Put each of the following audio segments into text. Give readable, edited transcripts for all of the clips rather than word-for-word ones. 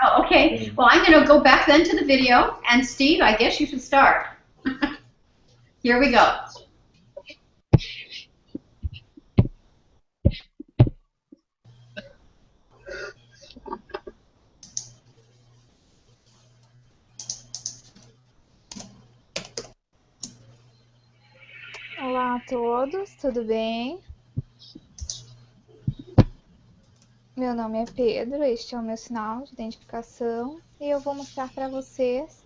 Oh, okay. Well, I'm going to go back then to the video. And Steve, I guess you should start. Here we go. Olá a todos, tudo bem? Meu nome é Pedro, este é o meu sinal de identificação e eu vou mostrar para vocês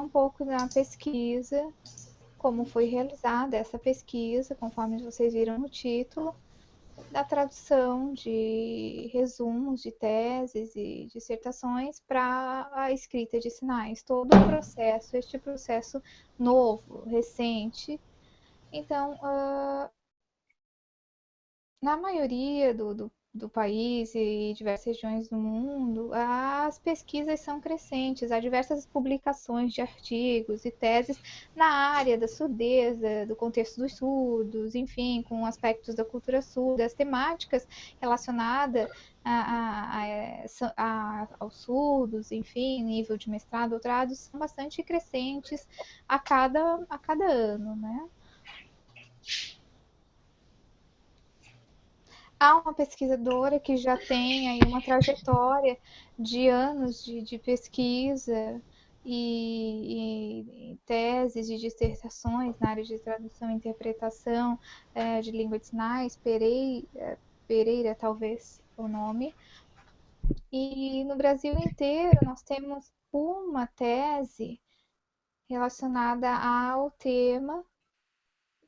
um pouco da pesquisa, como foi realizada essa pesquisa, conforme vocês viram no título, da tradução de resumos de teses e dissertações para a escrita de sinais, todo o processo, este processo novo, recente. Então, na maioria do país e diversas regiões do mundo, as pesquisas são crescentes. Há diversas publicações de artigos e teses na área da surdeza, do contexto dos surdos, enfim, com aspectos da cultura surda, as temáticas relacionadas aos surdos, enfim, nível de mestrado, doutorado, são bastante crescentes a cada ano, né? Há uma pesquisadora que já tem aí uma trajetória de anos de pesquisa e teses e dissertações na área de tradução e interpretação de língua de sinais, Pereira talvez o nome. E no Brasil inteiro nós temos uma tese relacionada ao tema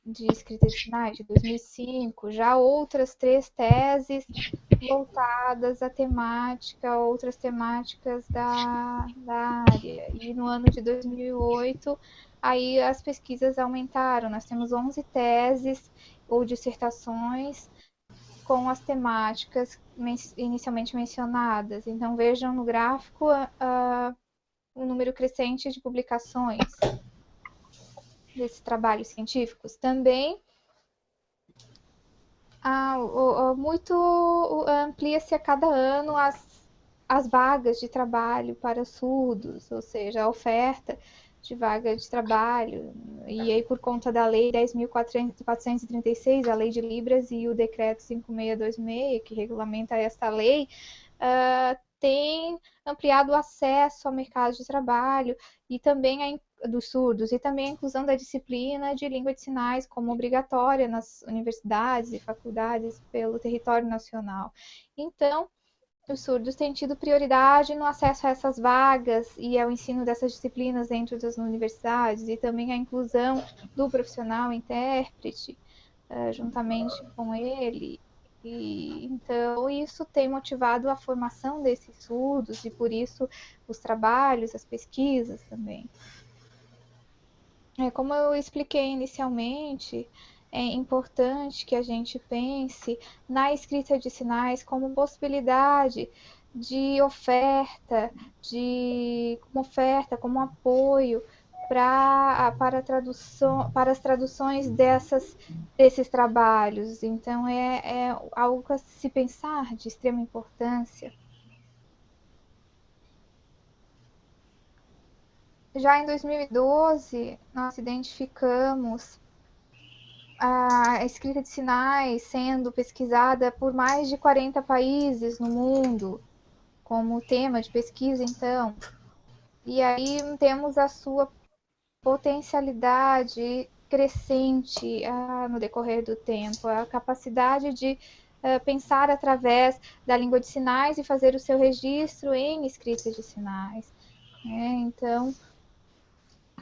de escrita de sinais de 2005, já outras 3 teses voltadas à temática, outras temáticas da área. E no ano de 2008, aí as pesquisas aumentaram. Nós temos 11 teses ou dissertações com as temáticas inicialmente mencionadas. Então vejam no gráfico o número crescente de publicações desses trabalhos científicos. Também muito amplia-se a cada ano as vagas de trabalho para surdos, ou seja, a oferta de vaga de trabalho. E aí, por conta da Lei 10.436, a Lei de Libras e o Decreto 5626, que regulamenta esta lei, tem ampliado o acesso ao mercado de trabalho e também dos surdos, e também a inclusão da disciplina de língua de sinais como obrigatória nas universidades e faculdades pelo território nacional. Então, os surdos têm tido prioridade no acesso a essas vagas e ao ensino dessas disciplinas dentro das universidades, e também a inclusão do profissional intérprete juntamente com ele. E, então, isso tem motivado a formação desses surdos e, por isso, os trabalhos, as pesquisas também. Como eu expliquei inicialmente, é importante que a gente pense na escrita de sinais como possibilidade de oferta, como apoio para as traduções desses trabalhos. Então, é algo a se pensar de extrema importância. Já em 2012, nós identificamos a escrita de sinais sendo pesquisada por mais de 40 países no mundo, como tema de pesquisa, então. E aí temos a sua potencialidade crescente no decorrer do tempo, a capacidade de pensar através da língua de sinais e fazer o seu registro em escrita de sinais. Então,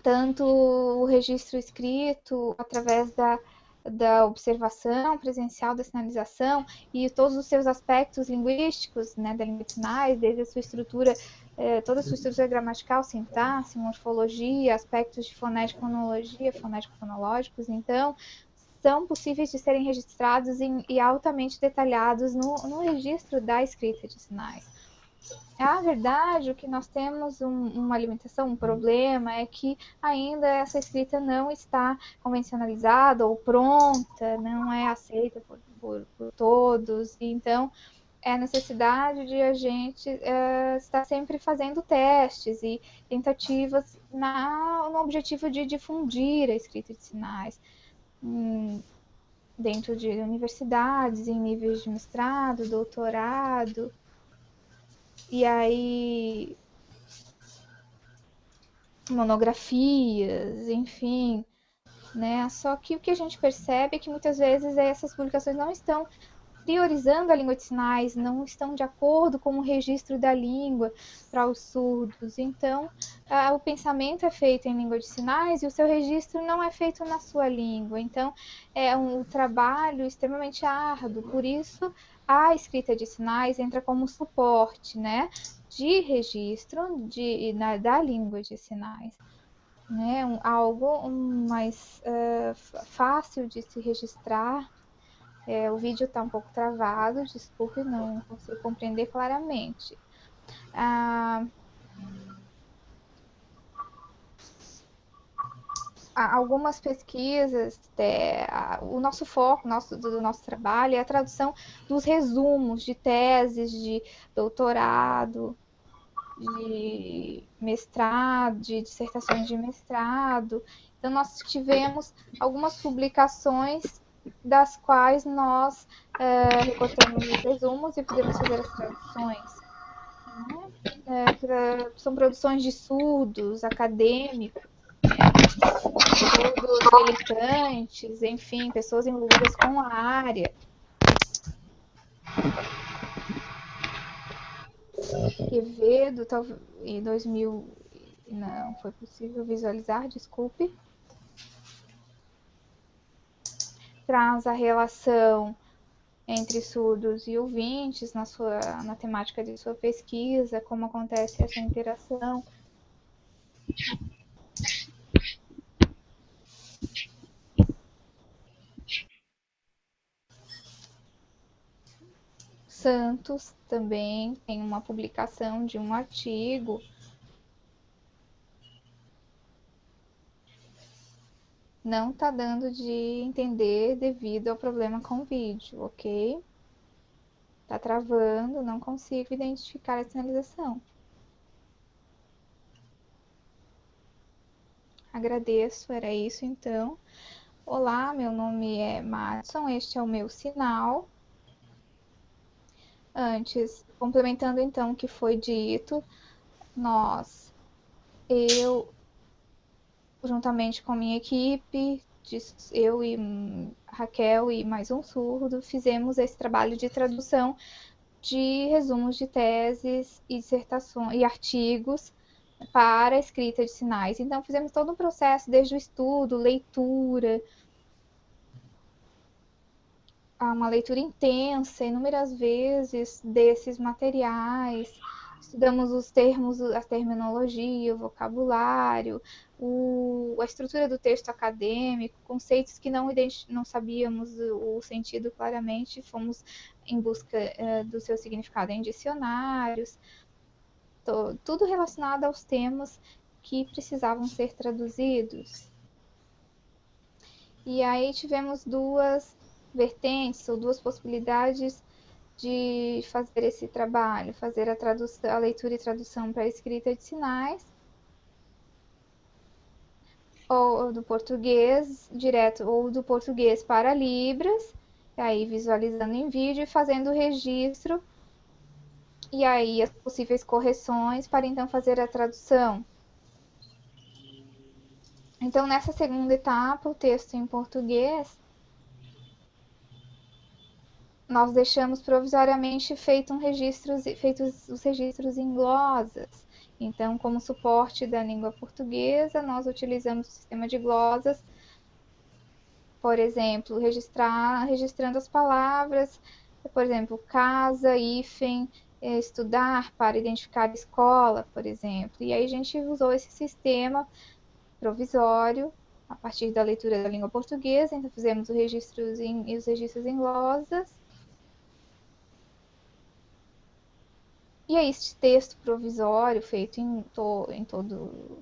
tanto o registro escrito através da observação presencial da sinalização e todos os seus aspectos linguísticos, né, da língua de sinais, desde a sua estrutura, toda a sua estrutura gramatical, sintaxe, morfologia, aspectos de fonética, fonologia, fonético-fonológicos, então, são possíveis de serem registrados e altamente detalhados no registro da escrita de sinais. A verdade, o que nós temos uma limitação, um problema, é que ainda essa escrita não está convencionalizada ou pronta, não é aceita por todos. Então, é a necessidade de a gente estar sempre fazendo testes e tentativas no objetivo de difundir a escrita de sinais dentro de universidades, em níveis de mestrado, doutorado, e aí monografias, enfim, né? Só que o que a gente percebe é que muitas vezes essas publicações não estão priorizando a língua de sinais, não estão de acordo com o registro da língua para os surdos. Então, o pensamento é feito em língua de sinais e o seu registro não é feito na sua língua. Então, é um trabalho extremamente árduo. Por isso, a escrita de sinais entra como suporte, né, de registro da língua de sinais. Né, algo mais fácil de se registrar. O vídeo está um pouco travado, desculpe, não consigo compreender claramente. Algumas pesquisas, o nosso foco do nosso trabalho é a tradução dos resumos de teses de doutorado, de mestrado, de dissertações de mestrado. Então, nós tivemos algumas publicações das quais nós recortamos os resumos e podemos fazer as traduções. São produções de surdos, acadêmicos, surdos militantes, enfim, pessoas envolvidas com a área. Quevedo, em 2000, não foi possível visualizar, desculpe. Traz a relação entre surdos e ouvintes na temática de sua pesquisa, como acontece essa interação. Santos também tem uma publicação de um artigo. Não está dando de entender devido ao problema com o vídeo, ok? Está travando, não consigo identificar a sinalização. Agradeço, era isso então. Olá, meu nome é Madison, este é o meu sinal. Antes, complementando então o que foi dito, eu, juntamente com a minha equipe, eu e Raquel e mais um surdo, fizemos esse trabalho de tradução de resumos de teses e dissertações e artigos para a escrita de sinais. Então, fizemos todo um processo, desde o estudo, leitura, uma leitura intensa, inúmeras vezes, desses materiais. Estudamos os termos, a terminologia, o vocabulário, a estrutura do texto acadêmico, conceitos que não sabíamos o sentido claramente, fomos em busca do seu significado em dicionários, tudo relacionado aos temas que precisavam ser traduzidos. E aí tivemos duas vertentes ou duas possibilidades de fazer esse trabalho, fazer a leitura e tradução para a escrita de sinais, ou do português direto, ou do português para Libras, aí visualizando em vídeo e fazendo o registro, e aí as possíveis correções para então fazer a tradução. Então, nessa segunda etapa, o texto em português, nós deixamos provisoriamente feitos os registros em glosas. Então, como suporte da língua portuguesa, nós utilizamos o sistema de glosas, por exemplo, registrando as palavras, por exemplo, casa, hífen, estudar para identificar escola, por exemplo. E aí a gente usou esse sistema provisório a partir da leitura da língua portuguesa, então fizemos os registros em glosas. E aí, este texto provisório, feito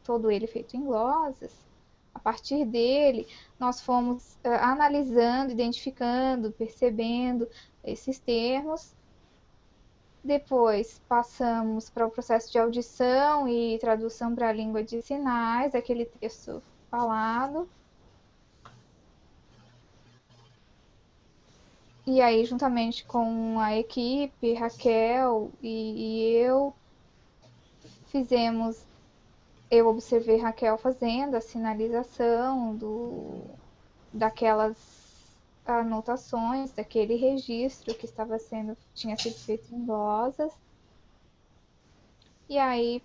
todo ele feito em glosas, a partir dele, nós fomos analisando, identificando, percebendo esses termos Depois passamos para o processo de audição e tradução para a língua de sinais, aquele texto falado. E aí, juntamente com a equipe, Raquel e eu, eu observei Raquel fazendo a sinalização daquelas anotações, daquele registro que tinha sido feito em glosas. E aí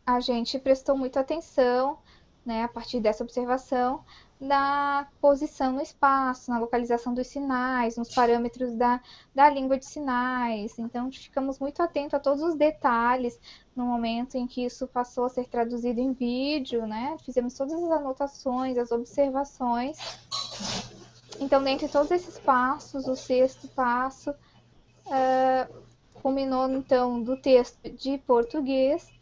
a gente prestou muita atenção, né, a partir dessa observação, na posição no espaço, na localização dos sinais, nos parâmetros da língua de sinais. Então, ficamos muito atentos a todos os detalhes no momento em que isso passou a ser traduzido em vídeo, né? Fizemos todas as anotações, as observações. Então, dentre todos esses passos, o sexto passo culminou, então, do texto de português,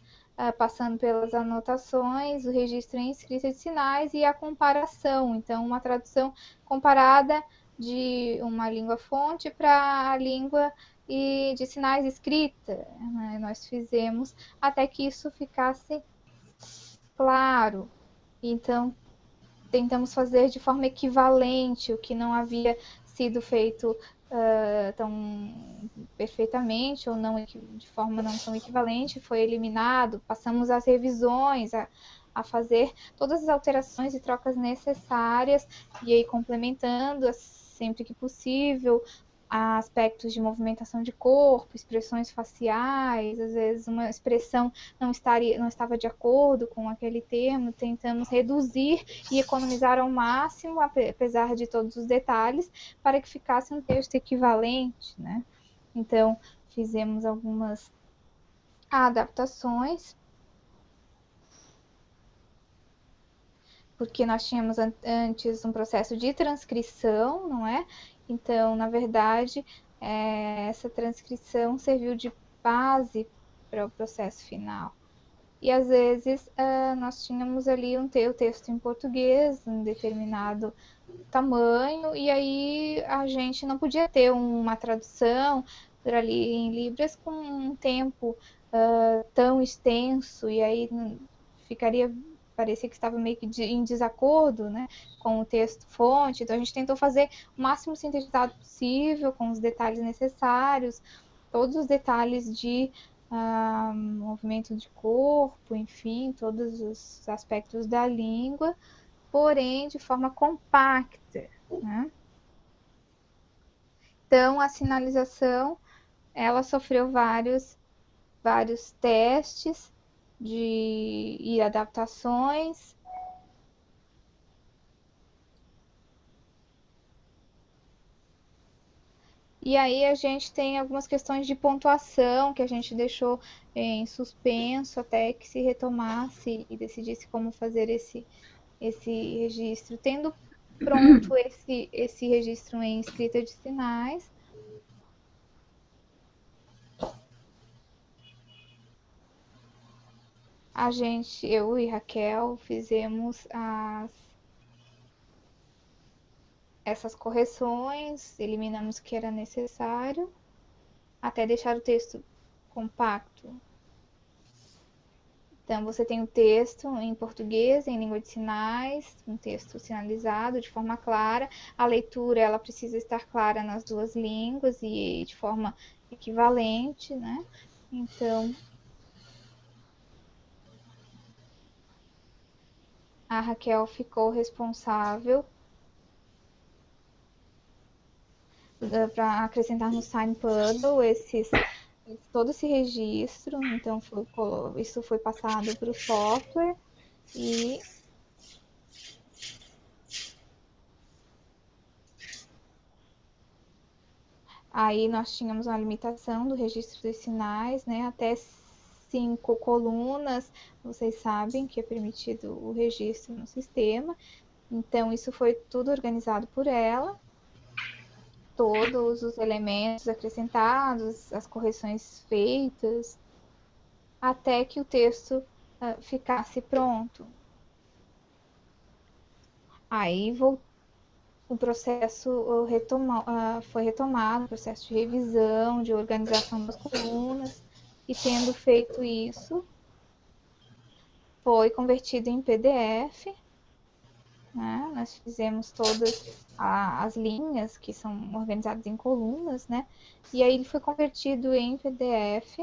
passando pelas anotações, o registro em escrita de sinais e a comparação. Então, uma tradução comparada de uma língua fonte para a língua de sinais escrita, né? Nós fizemos até que isso ficasse claro. Então, tentamos fazer de forma equivalente o que não havia sido feito tão perfeitamente ou não de forma não tão equivalente, foi eliminado. Passamos as revisões, a fazer todas as alterações e trocas necessárias e aí complementando sempre que possível aspectos de movimentação de corpo, expressões faciais, às vezes uma expressão não estava de acordo com aquele termo, tentamos reduzir e economizar ao máximo, apesar de todos os detalhes, para que ficasse um texto equivalente, né? Então, fizemos algumas adaptações, porque nós tínhamos antes um processo de transcrição, não é? Então, na verdade, essa transcrição serviu de base para o processo final. E às vezes nós tínhamos ali o texto em português, um determinado tamanho, e aí a gente não podia ter uma tradução por ali em Libras com um tempo tão extenso, e aí parecia que estava meio que em desacordo, né, com o texto fonte. Então a gente tentou fazer o máximo sintetizado possível, com os detalhes necessários, todos os detalhes de movimento de corpo, enfim, todos os aspectos da língua, porém de forma compacta, né? Então a sinalização ela sofreu vários testes e adaptações. E aí a gente tem algumas questões de pontuação que a gente deixou em suspenso até que se retomasse e decidisse como fazer esse registro. Tendo pronto esse registro em escrita de sinais, eu e Raquel, fizemos essas correções, eliminamos o que era necessário, até deixar o texto compacto. Então, você tem o texto em português, em língua de sinais, um texto sinalizado de forma clara. A leitura, ela precisa estar clara nas duas línguas e de forma equivalente, né? Então, a Raquel ficou responsável para acrescentar no Sign Puddle todo esse registro. Então, isso foi passado para o software e aí nós tínhamos uma limitação do registro dos sinais, né? Até 5 colunas, vocês sabem que é permitido o registro no sistema. Então, isso foi tudo organizado por ela. Todos os elementos acrescentados, as correções feitas, até que o texto ficasse pronto. Aí o processo foi retomado, o processo de revisão, de organização das colunas, e tendo feito isso, foi convertido em PDF, né? Nós fizemos todas as linhas que são organizadas em colunas, né? E aí ele foi convertido em PDF.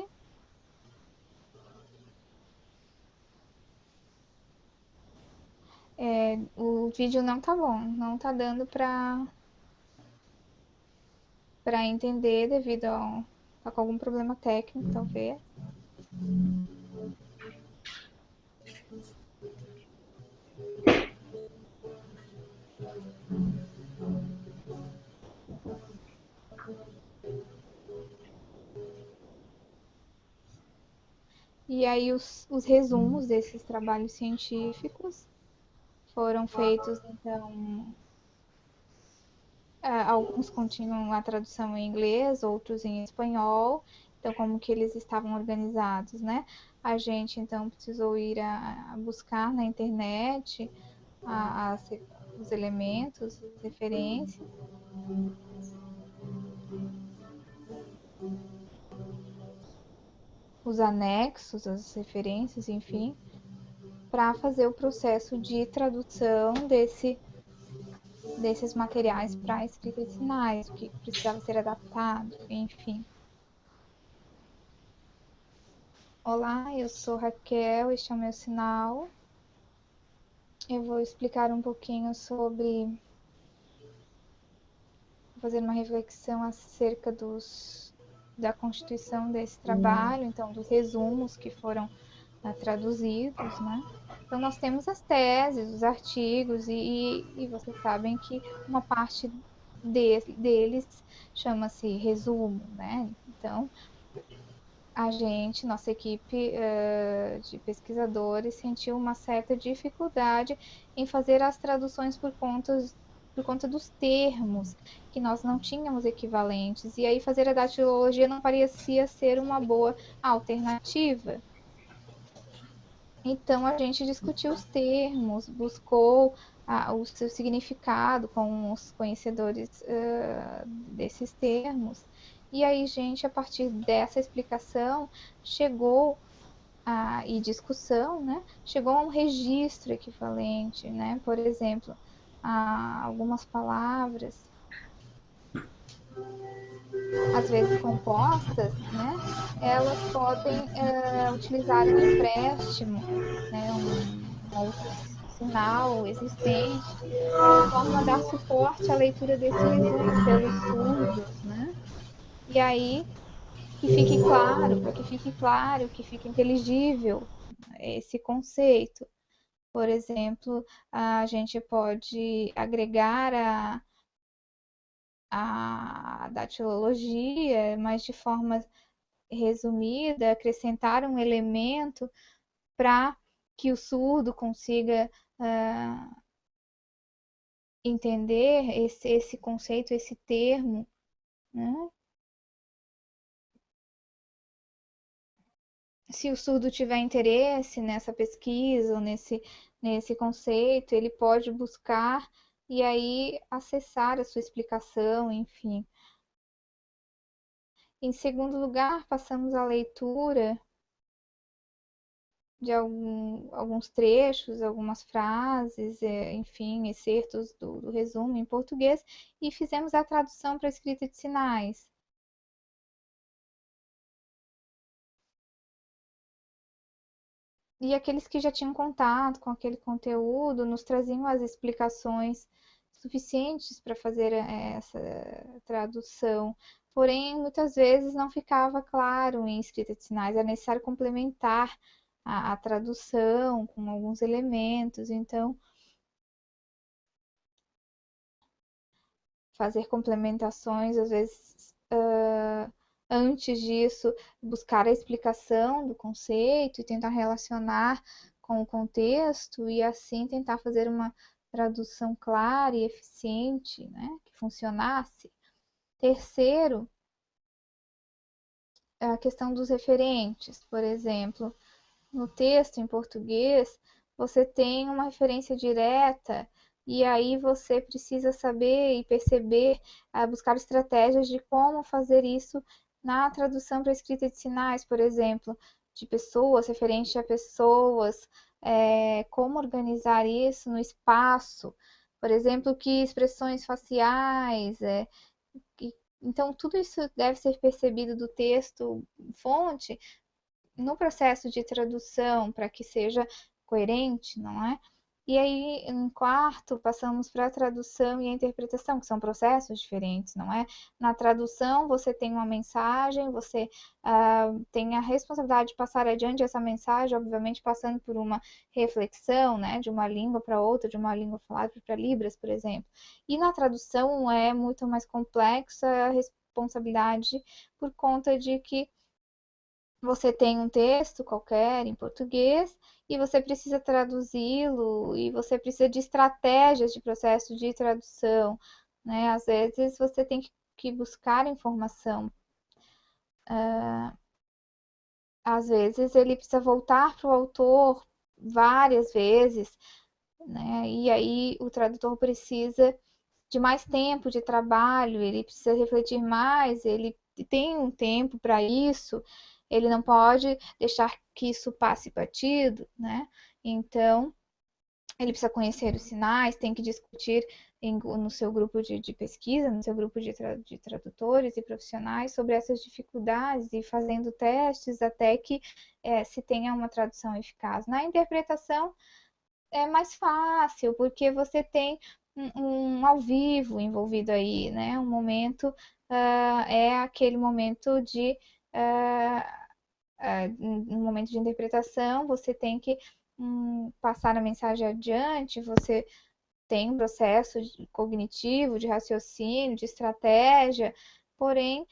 O vídeo não tá bom, não tá dando para entender devido a algum problema técnico, talvez. E aí os resumos desses trabalhos científicos foram feitos, então, alguns continham a tradução em inglês, outros em espanhol. Então, como que eles estavam organizados, né? A gente, então, precisou ir a buscar na internet a, a, os elementos, as referências. Os anexos, as referências, enfim, para fazer o processo de tradução desses materiais para a escrita de sinais, o que precisava ser adaptado, enfim. Olá, eu sou Raquel, este é o meu sinal. Eu vou explicar um pouquinho sobre, fazer uma reflexão acerca da constituição desse trabalho, então dos resumos que foram traduzidos, né? Então nós temos as teses, os artigos e vocês sabem que uma parte deles chama-se resumo, né? Então a gente, nossa equipe de pesquisadores sentiu uma certa dificuldade em fazer as traduções por conta dos termos, que nós não tínhamos equivalentes, e aí fazer a datilologia não parecia ser uma boa alternativa. Então a gente discutiu os termos, buscou o seu significado com os conhecedores desses termos. E aí, gente, a partir dessa explicação, chegou e discussão, né? Chegou a um registro equivalente, né? Por exemplo, algumas palavras, às vezes compostas, né? Elas podem utilizar um empréstimo, né? Um outro sinal existente, de forma a dar suporte à leitura desse resumo pelos surdos, né? E aí que fique claro, para que fique claro, que fique inteligível esse conceito. Por exemplo, a gente pode agregar a datilologia, mas de forma resumida, acrescentar um elemento para que o surdo consiga entender esse conceito, esse termo, né? Se o surdo tiver interesse nessa pesquisa ou nesse conceito, ele pode buscar e aí acessar a sua explicação, enfim. Em segundo lugar, passamos à leitura de alguns trechos, algumas frases, enfim, excertos do resumo em português e fizemos a tradução para a escrita de sinais. E aqueles que já tinham contato com aquele conteúdo nos traziam as explicações suficientes para fazer essa tradução. Porém, muitas vezes não ficava claro em escrita de sinais, era necessário complementar a tradução com alguns elementos. Então, fazer complementações, às vezes, antes disso, buscar a explicação do conceito e tentar relacionar com o contexto e assim tentar fazer uma tradução clara e eficiente, né, que funcionasse. Terceiro, a questão dos referentes, por exemplo, no texto em português, você tem uma referência direta E aí você precisa saber e perceber, buscar estratégias de como fazer isso na tradução para escrita de sinais, por exemplo, de pessoas, referente a pessoas, como organizar isso no espaço, por exemplo, que expressões faciais, então tudo isso deve ser percebido do texto fonte no processo de tradução para que seja coerente, não é? E aí, em quarto, passamos para a tradução e a interpretação, que são processos diferentes, não é? Na tradução, você tem uma mensagem, você tem a responsabilidade de passar adiante essa mensagem, obviamente passando por uma reflexão, né? De uma língua para outra, de uma língua falada para Libras, por exemplo. E na tradução é muito mais complexa a responsabilidade por conta de que você tem um texto qualquer em português e você precisa traduzi-lo e você precisa de estratégias de processo de tradução, né? Às vezes você tem que buscar informação. Às vezes ele precisa voltar para o autor várias vezes, né? E aí o tradutor precisa de mais tempo de trabalho, ele precisa refletir mais, ele tem um tempo para isso, ele não pode deixar que isso passe batido, né? Então, ele precisa conhecer os sinais, tem que discutir no seu grupo de pesquisa, no seu grupo de tradutores e profissionais sobre essas dificuldades e fazendo testes até que se tenha uma tradução eficaz. Na interpretação, é mais fácil, porque você tem um ao vivo envolvido aí, né? Um momento, é aquele momento de. No momento de interpretação, você tem que passar a mensagem adiante, você tem um processo cognitivo, de raciocínio, de estratégia, porém,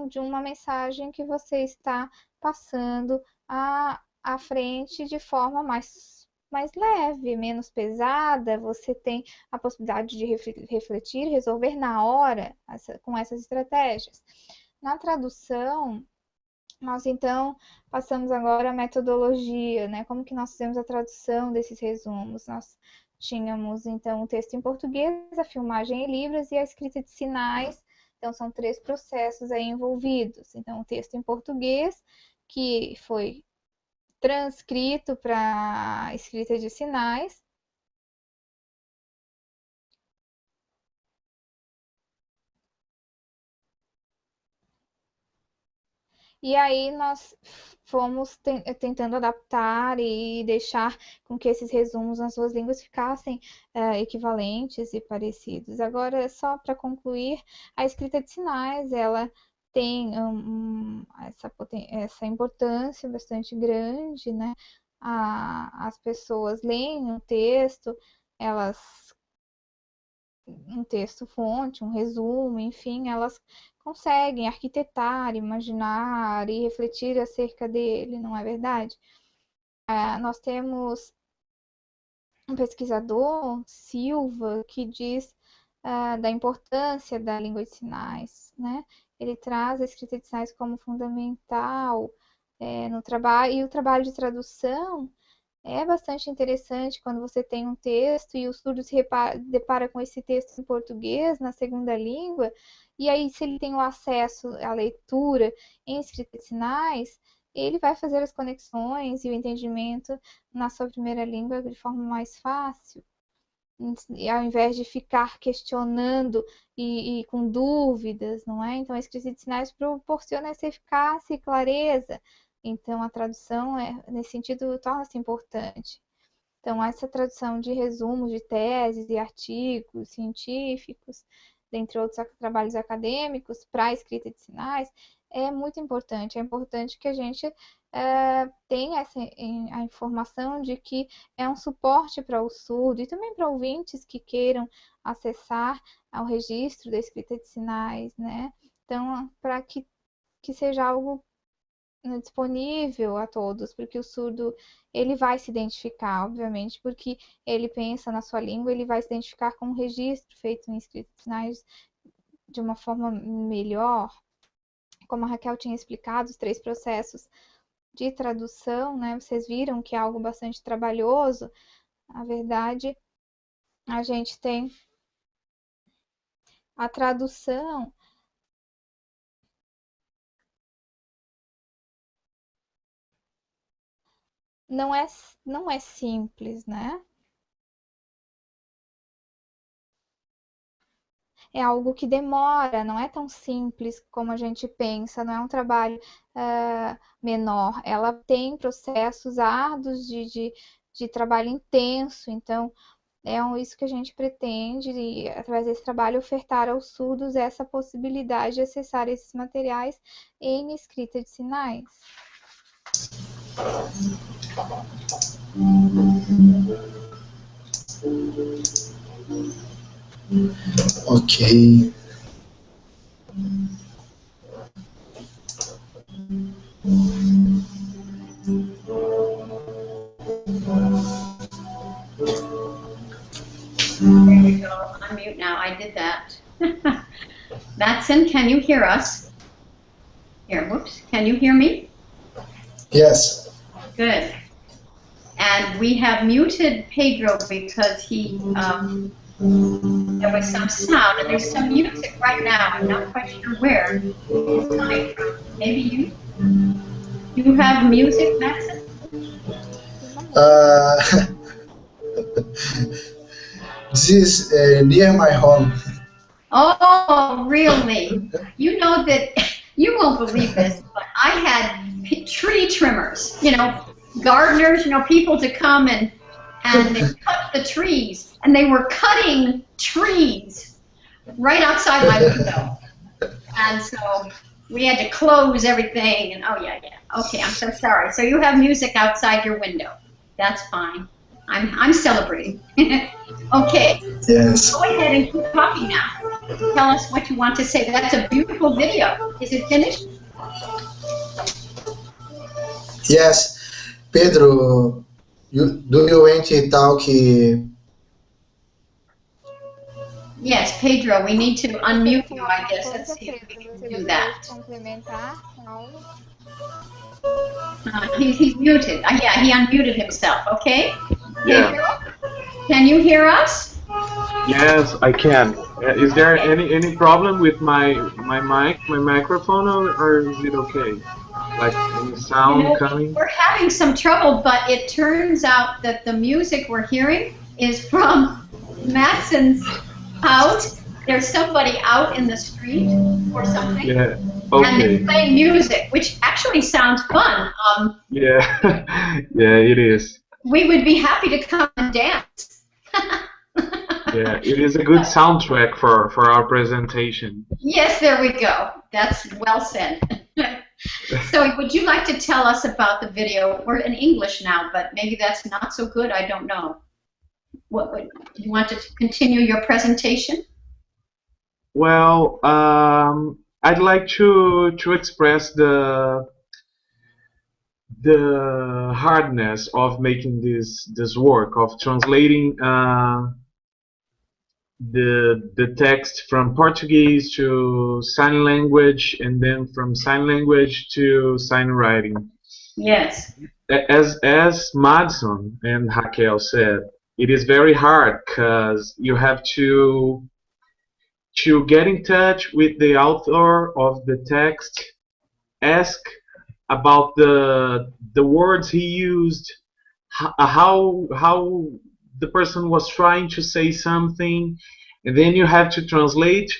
de uma mensagem que você está passando à frente de forma mais leve, menos pesada, você tem a possibilidade de refletir, resolver na hora com essas estratégias. Na tradução, nós então passamos agora à metodologia, né? Como que nós fizemos a tradução desses resumos? Nós tínhamos então o texto em português, a filmagem em libras e a escrita de sinais. Então são três processos aí envolvidos. Então o texto em português, que foi transcrito para escrita de sinais. E aí nós fomos tentando adaptar e deixar com que esses resumos nas suas línguas ficassem equivalentes e parecidos. Agora, só para concluir, a escrita de sinais, ela tem essa importância bastante grande, né? As pessoas leem um texto, elas um texto fonte, um resumo, enfim, elas conseguem arquitetar, imaginar e refletir acerca dele, não é verdade? Nós temos um pesquisador, Silva, que diz da importância da língua de sinais, né? Ele traz a escrita de sinais como fundamental no trabalho, e o trabalho de tradução é bastante interessante quando você tem um texto e o surdo se depara com esse texto em português, na segunda língua, e aí, se ele tem o acesso à leitura em escrita de sinais, ele vai fazer as conexões e o entendimento na sua primeira língua de forma mais fácil. E ao invés de ficar questionando e com dúvidas, não é? Então, a escrita de sinais proporciona essa eficácia e clareza. Então, a tradução, nesse sentido, torna-se importante. Então, essa tradução de resumos de teses e artigos científicos, dentre outros trabalhos acadêmicos, para a escrita de sinais, é muito importante. É importante que a gente tenha a informação de que é um suporte para o surdo e também para ouvintes que queiram acessar ao registro da escrita de sinais, né? Então, para que seja algo disponível a todos, porque o surdo ele vai se identificar, obviamente, porque ele pensa na sua língua, ele vai se identificar com um registro feito em escrita de sinais de uma forma melhor. Como a Raquel tinha explicado, os três processos de tradução, né? Vocês viram que é algo bastante trabalhoso. A verdade A gente tem a tradução, não é, não é simples, né? É algo que demora, não é tão simples como a gente pensa, não é um trabalho menor. Ela tem processos árduos de trabalho intenso, então isso que a gente pretende, e, através desse trabalho, ofertar aos surdos essa possibilidade de acessar esses materiais em escrita de sinais. Ok. There you go. Unmute now. I did that. Matson, can you hear us? Here, whoops. Can you hear me? Yes. Good. And we have muted Pedro because he, there was some sound, and there's some music right now. I'm not quite sure where it's coming from. Maybe you? You have music, Matson? This is near my home. Oh, really? You know that, you won't believe this, but I had tree trimmers, gardeners, people to come and they cut the trees, and they were cutting trees right outside my window. And so we had to close everything, and oh yeah. Okay, I'm so sorry. So you have music outside your window. That's fine. I'm celebrating. Okay. Yes. Go ahead and keep talking now. Tell us what you want to say. That's a beautiful video. Is it finished? Yes. Pedro, do you want to talk? Yes, Pedro, we need to unmute you, I guess. Let's see if we can do that. Complementar algo? He's muted. Yeah, he unmuted himself, okay? Yeah. Pedro, can you hear us? Yes, I can. Is there any problem with my mic, my microphone, or is it okay? Like any sound coming? We're having some trouble, but it turns out that the music we're hearing is from Matson's house. There's somebody out in the street or something. Yeah. Okay. And they're playing music, which actually sounds fun. Yeah. Yeah, it is. We would be happy to come and dance. Yeah, it is a good soundtrack for our presentation. Yes, there we go. That's well said. So would you like to tell us about the video? We're in English now, but maybe that's not so good. I don't know. Do you want to continue your presentation? Well, I'd like to express the hardness of making this work of translating the text from Portuguese to sign language, and then from sign language to sign writing. Yes. As Madson and Raquel said, it is very hard because you have to get in touch with the author of the text, ask about the words he used, how the person was trying to say something, and then you have to translate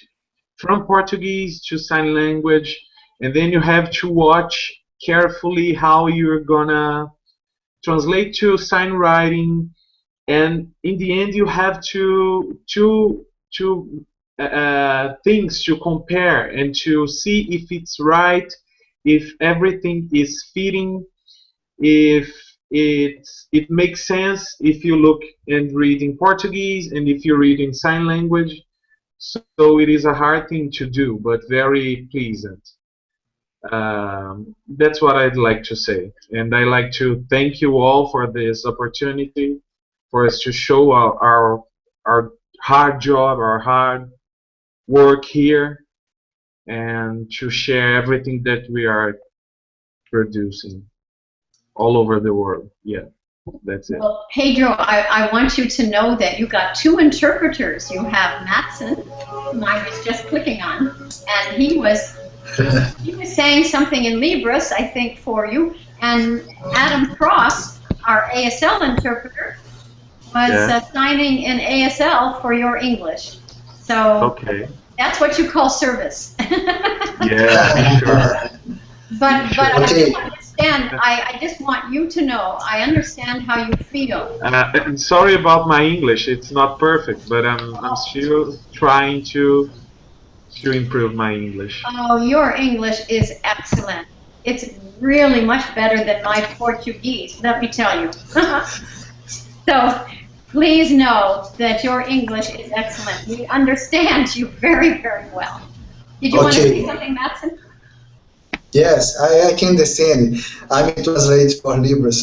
from Portuguese to sign language, and then you have to watch carefully how you're gonna translate to sign writing, and in the end you have two things to compare and to see if it's right, if everything is fitting, if it makes sense if you look and read in Portuguese and if you read in sign language. So it is a hard thing to do, but very pleasant. That's what I'd like to say, and I like to thank you all for this opportunity for us to show our hard job, our hard work here, and to share everything that we are producing all over the world. Yeah. That's it. Well, Pedro, I want you to know that you got two interpreters. You have Matson, whom I was just clicking on, and he was saying something in Libras, I think, for you. And Adam Cross, our ASL interpreter, was signing in ASL for your English. So Okay. that's what you call service. Yeah, sure. But I Okay. do understand. I just want you to know. I understand how you feel. And sorry about my English. It's not perfect, but I'm still trying to improve my English. Oh, your English is excellent. It's really much better than my Portuguese, let me tell you. So please know that your English is excellent. We understand you very, very well. Did you want to say something, Matson? Yes, I can understand. I'm translate for Libras.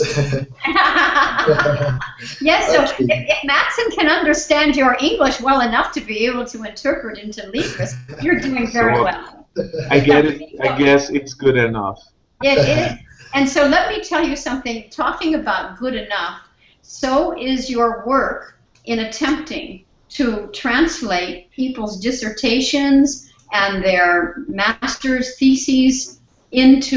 Yes, so Okay. if Matson can understand your English well enough to be able to interpret into Libras, you're doing very So, well. I guess it's good enough. It is. And so let me tell you something, talking about good enough, so is your work in attempting to translate people's dissertations and their master's theses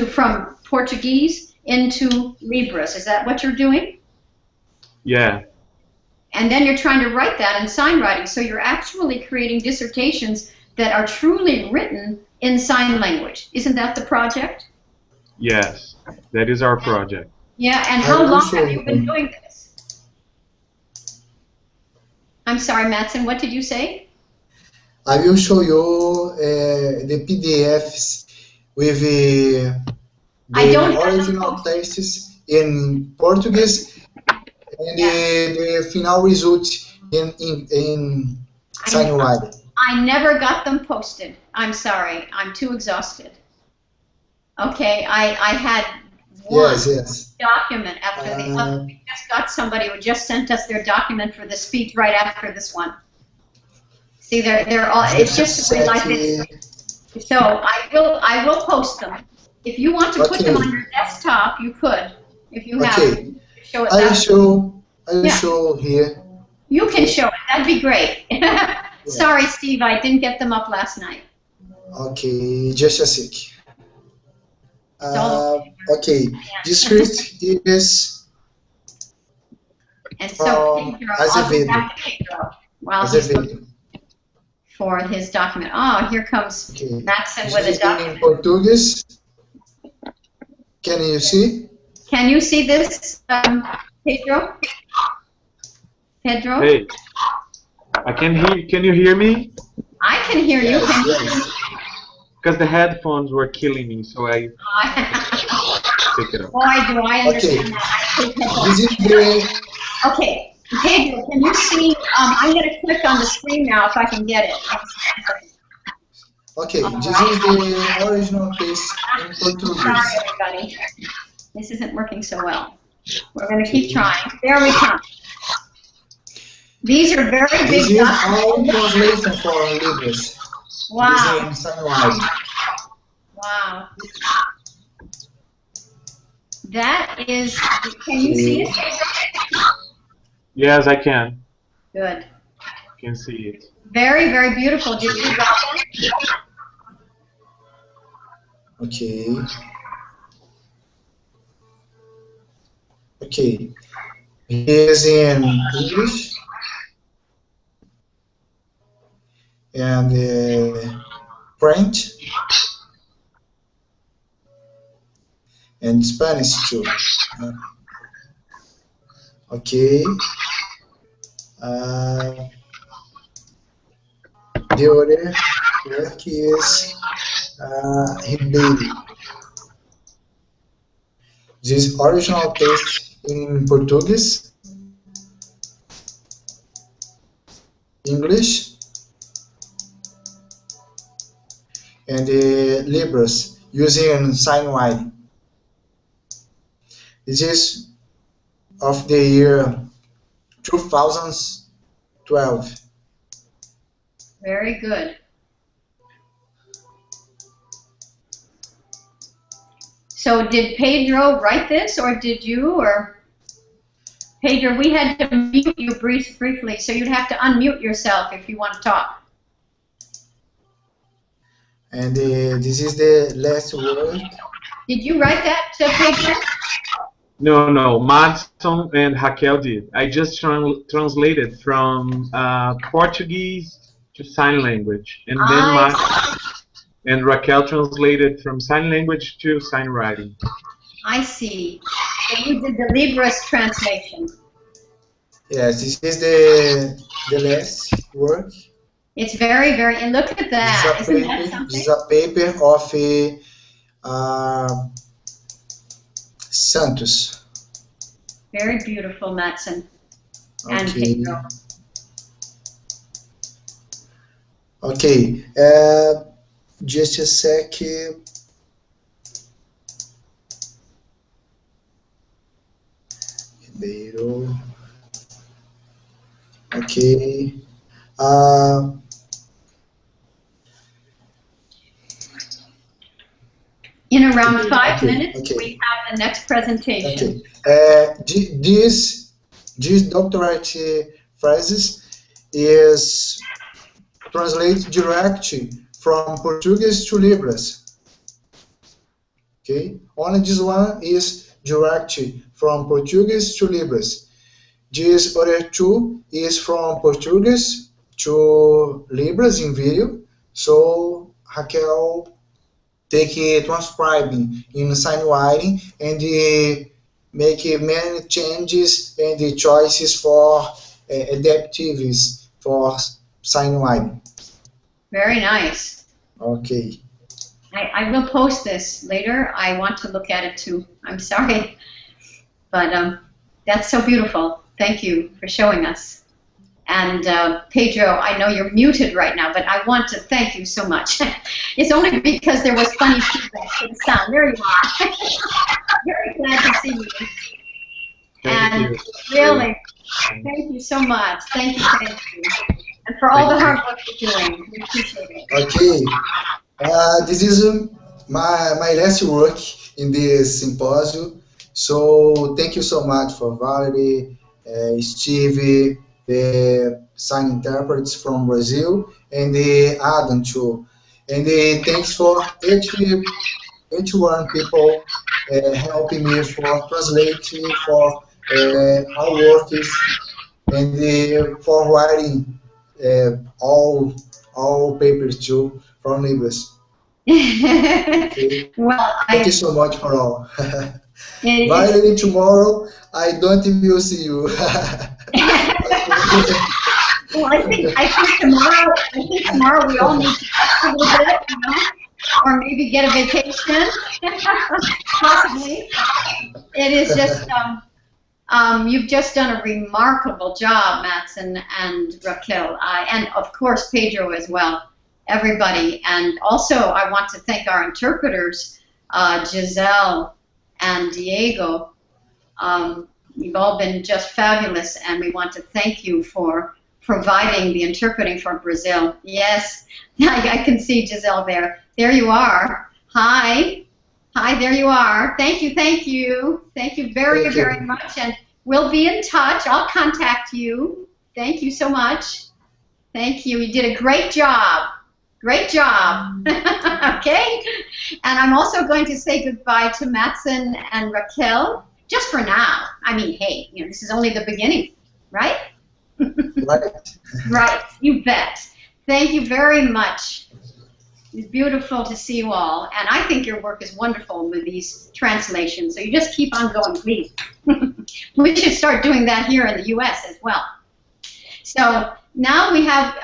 from Portuguese into Libras. Is that what you're doing? Yeah. And then you're trying to write that in sign writing. So you're actually creating dissertations that are truly written in sign language. Isn't that the project? Yes. That is our project. Yeah, and how long have you been doing this? I'm sorry, Matson, what did you say? I will show you the PDFs with the original texts in Portuguese and the final result in sign writing. I never got them posted. I'm sorry. I'm too exhausted. Okay, I had one document after the other. We just got somebody who just sent us their document for the speech right after this one. See, they're all. It's just the way life is. So I will post them. If you want to put them on your desktop, you could. If you have, show it. I will show here. You can show it. That'd be great. Sorry, Steve, I didn't get them up last night. Okay, just a sec. Okay, this first is and so Azevedo. For his document. Oh, here comes Matson with a document. In Portuguese. Can you see? Can you see this, Pedro? Pedro? Hey, I can hear. Can you hear me? I can hear you. Can you hear me? Because the headphones were killing me, so I take it off. Boy, do I understand that. This is the... Okay. Pedro, can you see? I'm going to click on the screen now if I can get it. Okay, this is the original text in Portuguese. Sorry, everybody. This isn't working so well. We're going to keep trying. There we come. These are very big documents. This is all translation for Libras. Wow. This is in wow. That is, can you see it? Yes, I can. Good. I can see it. Very, very beautiful. Did you drop it? Okay. Okay. He is in English and French and Spanish too. Okay. The other work is Ribeiro. This original text in Portuguese, English, and Libras using sign writing. This is of the year 2012. Very good. So did Pedro write this, or did you, or? Pedro, we had to mute you briefly, so you'd have to unmute yourself if you want to talk. And this is the last word. Did you write that, Pedro? No, Madson and Raquel did. I just translated from Portuguese to sign language, and then Madson and Raquel translated from sign language to sign writing. I see. So you did the Libras translation. Yes, this is the last work. It's very, very, and look at that. Isn't that something? This is a paper of Santos. Very beautiful, Madson and Okay. Pedro. Okay, just a sec. Ribeiro. Okay. In around 5 Okay, minutes, okay. we have the next presentation. Okay. This doctorate phrases is translated directly from Portuguese to Libras. Okay. Only this one is directly from Portuguese to Libras. This other two is from Portuguese to Libras in video. So Raquel take transcribing in sign writing and make many changes and the choices for adaptives for sign writing. Very nice. Okay. I will post this later. I want to look at it too. I'm sorry. But that's so beautiful. Thank you for showing us. And Pedro, I know you're muted right now, but I want to thank you so much. It's only because there was funny feedback to the sound. There you are. Very glad to see you. Thank you. Really, thank you so much. Thank you. And for all the hard work you're doing. We appreciate it. Okay. This is my last work in this symposium. So thank you so much for Valerie, Stevie, the sign interpreters from Brazil, and the Adam too. And thanks for 81 people helping me for translating for our work and for writing all papers too from Libras. Okay. Well, Thank you so much for all. It Valerie, tomorrow I don't will see you. Well, I think tomorrow we all need to rest a little bit, you know, or maybe get a vacation, possibly. It is just, you've just done a remarkable job, Madson and Raquel, and of course Pedro as well, everybody. And also I want to thank our interpreters, Giselle and Diego. You've all been just fabulous, and we want to thank you for providing the interpreting for Brazil. Yes, I can see Giselle there. There you are. Hi. Hi, there you are. Thank you, thank you. Thank you very, very much, and we'll be in touch. I'll contact you. Thank you so much. Thank you. You did a great job. Great job. Okay? And I'm also going to say goodbye to Madson and Raquel, just for now. I mean, hey, you know, this is only the beginning, right? Right. Right, you bet. Thank you very much. It's beautiful to see you all, and I think your work is wonderful with these translations, so you just keep on going, please. We should start doing that here in the U.S. as well. So now we have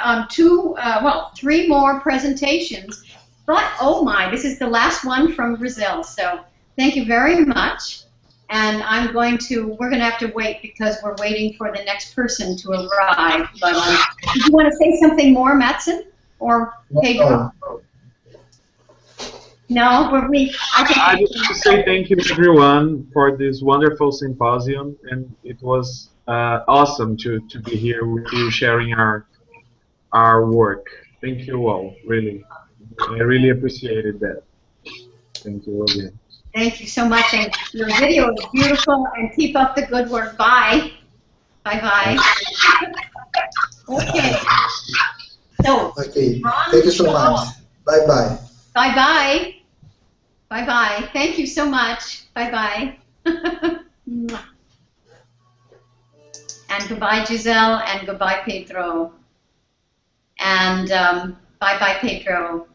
three more presentations, but oh my, this is the last one from Brazil, so thank you very much. And we're going to have to wait because we're waiting for the next person to arrive. But do you want to say something more, Madson or Pedro? No, I just want to say thank you everyone for this wonderful symposium, and it was awesome to be here with you sharing our work. Thank you all, really. I really appreciated that. Thank you again. Thank you so much, and your video is beautiful, and keep up the good work. Bye. Bye-bye. Okay. So, Okay. Ron, Thank you so much. Bye-bye. Bye-bye. Bye-bye. Thank you so much. Bye-bye. Mwah. And goodbye, Giselle, and goodbye, Pedro. And bye-bye, Pedro.